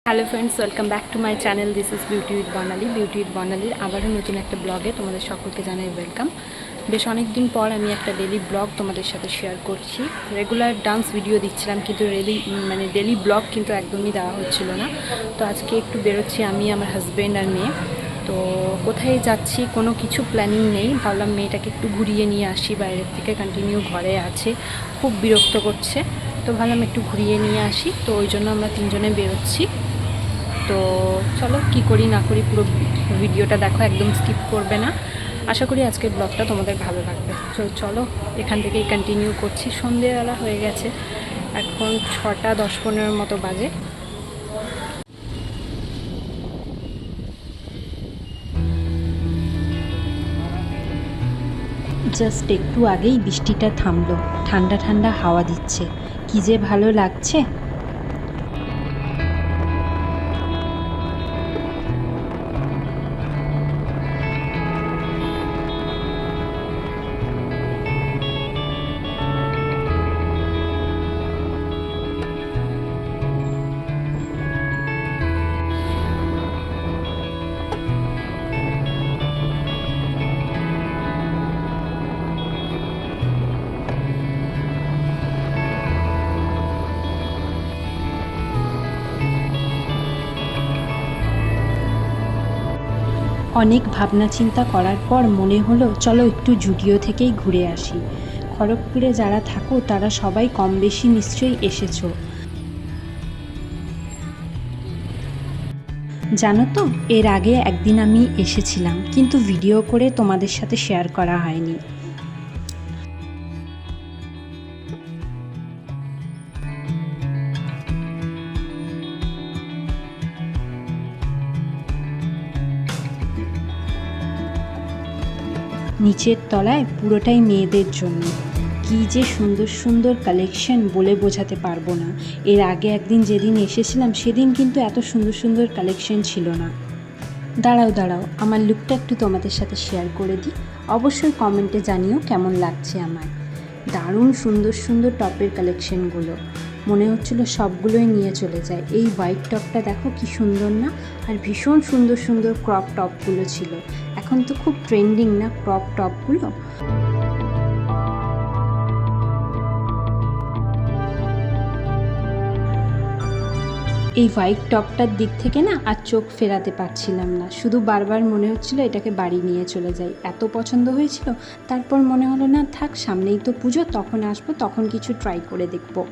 Hello friends, welcome back to my channel. This is beauty with Barnali. Beauty with বর্ণালীর আবারও নতুন একটা ব্লগে তোমাদের সকলকে জানাই ওয়েলকাম। বেশ অনেক দিন পর আমি একটা ডেলি ব্লগ তোমাদের সাথে শেয়ার করছি। রেগুলার ডান্স ভিডিও দিচ্ছিলাম, কিন্তু ডেলি ব্লগ কিন্তু একদমই দেওয়া হচ্ছিল না। তো আজকে একটু বেরোচ্ছি আমি, আমার হাজব্যান্ড আর মেয়ে। তো কোথায় যাচ্ছি কোনো কিছু প্ল্যানিং নেই, ভাবলাম মেয়েটাকে একটু ঘুরিয়ে নিয়ে আসি, বাইরের থেকে কন্টিনিউ ঘরে আছে, খুব বিরক্ত করছে। তো ভাবলাম একটু ঘুরিয়ে নিয়ে আসি, তো ওই জন্য আমরা তিনজনে বেরোচ্ছি। তো চলো কি করি না করি পুরো ভিডিওটা দেখো, একদম স্কিপ করবে না। আশা করি আজকের ব্লগটা তোমাদের ভালো লাগবে। তো চলো এখান থেকেই কন্টিনিউ করছি। সন্ধেবেলা হয়ে গেছে, এখন 6:10-15 মতো বাজে। জাস্ট একটু আগেই বৃষ্টিটা থামলো, ঠান্ডা ঠান্ডা হাওয়া দিচ্ছে, কি যে ভালো লাগছে। অনেক ভাবনা চিন্তা করার পর মনে হলো চলো একটু জুডিও থেকেই ঘুরে আসি। খড়গপুরে যারা থাকো তারা সবাই কম বেশি নিশ্চয়ই এসেছো। জানো তো, এর আগে একদিন আমি এসেছিলাম, কিন্তু ভিডিও করে তোমাদের সাথে শেয়ার করা হয়নি। নিচের তলায় পুরোটাই মেয়েদের জন্য, কী যে সুন্দর সুন্দর কালেকশন বলে বোঝাতে পারবো না। এর আগে একদিন যেদিন এসেছিলাম সেদিন কিন্তু এত সুন্দর সুন্দর কালেকশন ছিল না। দাঁড়াও আমার লুকটা একটু তোমাদের সাথে শেয়ার করে দিই, অবশ্যই কমেন্টে জানিও কেমন লাগছে আমার। দারুণ সুন্দর সুন্দর টপের কালেকশনগুলো, মনে হচ্ছিল সবগুলোই নিয়ে চলে যায়। এই হোয়াইট টপটা দেখো কি সুন্দর না, আর ভীষণ সুন্দর সুন্দর ক্রপ টপগুলো ছিল। এখন তো খুব ট্রেন্ডিং না ক্রপ টপগুলো। এই হোয়াইট টপটার দিক থেকে না আর চোখ ফেরাতে পারছিলাম না, শুধু বারবার মনে হচ্ছিল এটাকে বাড়ি নিয়ে চলে যাই, এত পছন্দ হয়েছিল। তারপর মনে হলো না থাক, সামনেই তো পুজো, তখন আসবো, তখন কিছু ট্রাই করে দেখবো।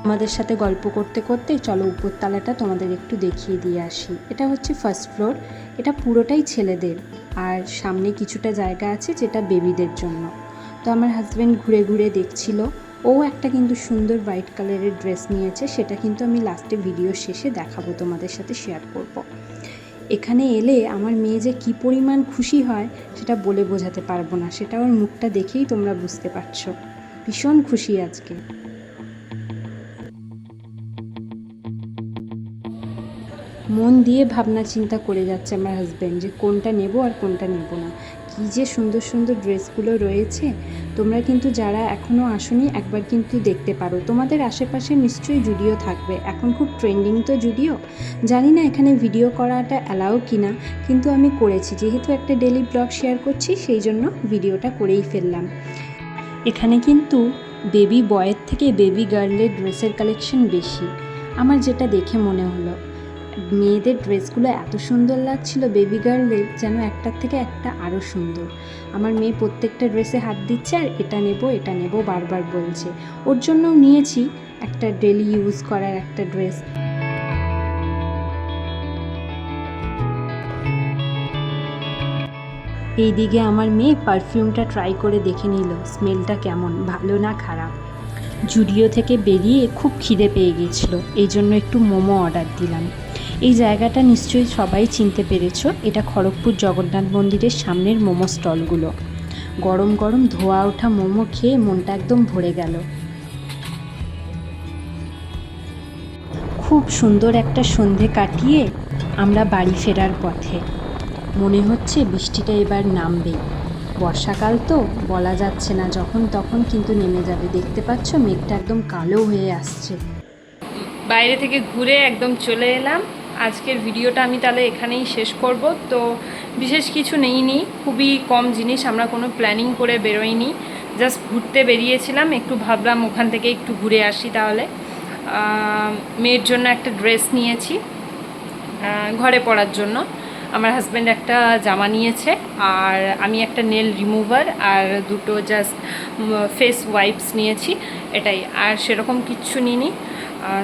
আমাদের সাথে গল্প করতে করতে চলো উপরতলাটা তোমাদের একটু দেখিয়ে দিয়ে আসি। এটা হচ্ছে ফার্স্ট ফ্লোর, এটা পুরোটাই ছেলেদের, আর সামনে কিছুটা জায়গা আছে যেটা বেবিদের জন্য। তো আমার হাজব্যান্ড ঘুরে ঘুরে দেখছিল, ও একটা কিন্তু সুন্দর হোয়াইট কালারের ড্রেস নিয়েছে, সেটা কিন্তু আমি লাস্টে ভিডিও শেষে দেখাবো, তোমাদের সাথে শেয়ার করব। এখানে এলে আমার মেয়ে যে কী পরিমাণ খুশি হয় সেটা বলে বোঝাতে পারবো না, সেটা ওর মুখটা দেখেই তোমরা বুঝতে পারছো। ভীষণ খুশি আজকে। মন দিয়ে ভাবনা চিন্তা করে যাচ্ছে আমার হাজব্যান্ড যে কোনটা নেব আর কোনটা নেব না। কী যে সুন্দর সুন্দর ড্রেসগুলো রয়েছে, তোমরা কিন্তু যারা এখনও আসোনি একবার কিন্তু দেখতে পারো। তোমাদের আশেপাশে নিশ্চয়ই জুডিও থাকবে, এখন খুব ট্রেন্ডিং তো জুডিও। জানি না এখানে ভিডিও করাটা অ্যালাউ কি না, কিন্তু আমি করেছি, যেহেতু একটা ডেলি ব্লগ শেয়ার করছি সেই জন্য ভিডিওটা করেই ফেললাম। এখানে কিন্তু বেবি বয়ের থেকে বেবি গার্লের ড্রেসের কালেকশন বেশি, আমার যেটা দেখে মনে হলো। মেয়েদের ড্রেসগুলো এত সুন্দর লাগছিল, বেবি গার্লের যেন একটার থেকে একটা আরও সুন্দর। আমার মেয়ে প্রত্যেকটা ড্রেসে হাত দিচ্ছে আর এটা নেব বারবার বলছে। ওর জন্যও নিয়েছি একটা ডেলি ইউজ করার একটা ড্রেস। এইদিকে আমার মেয়ে পারফিউমটা ট্রাই করে দেখে নিল স্মেলটা কেমন, ভালো না খারাপ। জুডিও থেকে বেরিয়ে খুব খিদে পেয়ে গিয়েছিল, এই জন্য একটু মোমো অর্ডার দিলাম। এই জায়গাটা নিশ্চয়ই সবাই চিনতে পেরেছো, এটা খড়গপুর জগন্নাথ মন্দিরের সামনের মোমো স্টলগুলো। গরম গরম ধোয়া ওঠা মোমো খেয়ে মনটা একদম ভরে গেল। খুব সুন্দর একটা সন্ধে কাটিয়ে আমরা বাড়ি ফেরার পথে, মনে হচ্ছে বৃষ্টিটা এবার নামবেই। বর্ষাকাল তো বলা যাচ্ছে না, যখন তখন কিন্তু নেমে যাবে। দেখতে পাচ্ছ মেঘটা একদম কালো হয়ে আসছে। বাইরে থেকে ঘুরে একদম চলে এলাম। আজকের ভিডিওটা আমি তাহলে এখানেই শেষ করব। তো বিশেষ কিছু নেইনি, খুবই কম জিনিস, আমরা কোনো প্ল্যানিং করে বেরোইনি, জাস্ট ঘুরতে বেরিয়েছিলাম। একটু ভাবলাম ওখান থেকে একটু ঘুরে আসি। তাহলে মেয়ের জন্য একটা ড্রেস নিয়েছি ঘরে পরার জন্য, আমার হাজব্যান্ড একটা জামা নিয়েছে, আর আমি একটা নেল রিমুভার আর দুটো জাস্ট ফেস ওয়াইপস নিয়েছি, এটাই। আর সেরকম কিচ্ছু নিইনি।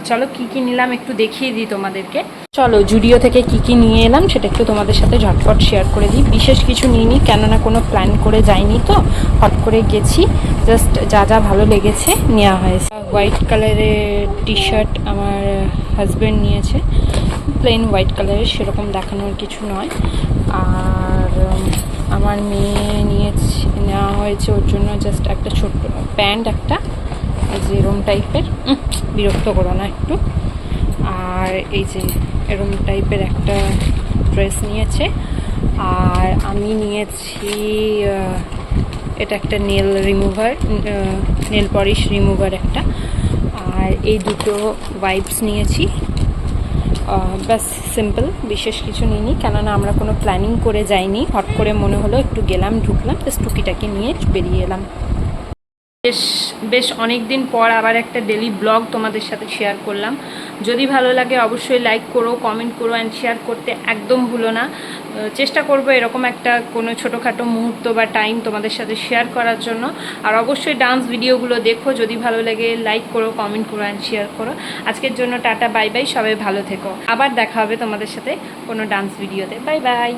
চলো কি কি নিলাম একটু দেখিয়ে দিই তোমাদেরকে। চলো জুডিও থেকে কি কি নিয়ে এলাম সেটা একটু তোমাদের সাথে ঝটপট শেয়ার করে দিই। বিশেষ কিছু নিইনি, কেননা কোনো প্ল্যান করে যাইনি, তো হট করে গেছি, জাস্ট যা যা ভালো লেগেছে নেওয়া হয়েছে। হোয়াইট কালারের টি শার্ট আমার হাজব্যান্ড নিয়েছে, প্লেন হোয়াইট কালারের, সেরকম দেখানোর কিছু নয়। আর আমার মেয়ে নেওয়া হয়েছে ওর জন্য জাস্ট একটা ছোট্ট প্যান্ট, একটা যে এরম টাইপের, বিরক্ত করো না একটু। আর এই যে এরম টাইপের একটা ড্রেস নিয়েছে। আর আমি নিয়েছি এটা একটা nail remover, nail polish remover একটা। আর এই দুটো ওয়াইপস নিয়েছি। ব্যাস সিম্পল, বিশেষ কিছু নিইনি, কেননা আমরা কোনো প্ল্যানিং করে যাইনি, হট করে মনে হলো একটু গেলাম, ঢুকলাম, জাস্ট টুকিটাকি নিয়ে বেরিয়ে এলাম। বেশ অনেক দিন পর আবার একটা ডেলি ব্লগ তোমাদের সাথে শেয়ার করলাম। যদি ভালো লাগে অবশ্যই লাইক করো, কমেন্ট করো অ্যান্ড শেয়ার করতে একদম ভুলো না। চেষ্টা করব এরকম একটা কোনো ছোটোখাটো মুহূর্ত বা টাইম তোমাদের সাথে শেয়ার করার জন্য। আর অবশ্যই ডান্স ভিডিওগুলো দেখো, যদি ভালো লাগে লাইক করো, কমেন্ট করো অ্যান্ড শেয়ার করো। আজকের জন্য টাটা, বাই বাই, সবাই ভালো থেকো। আবার দেখা হবে তোমাদের সাথে কোনো ডান্স ভিডিওতে। Bye bye.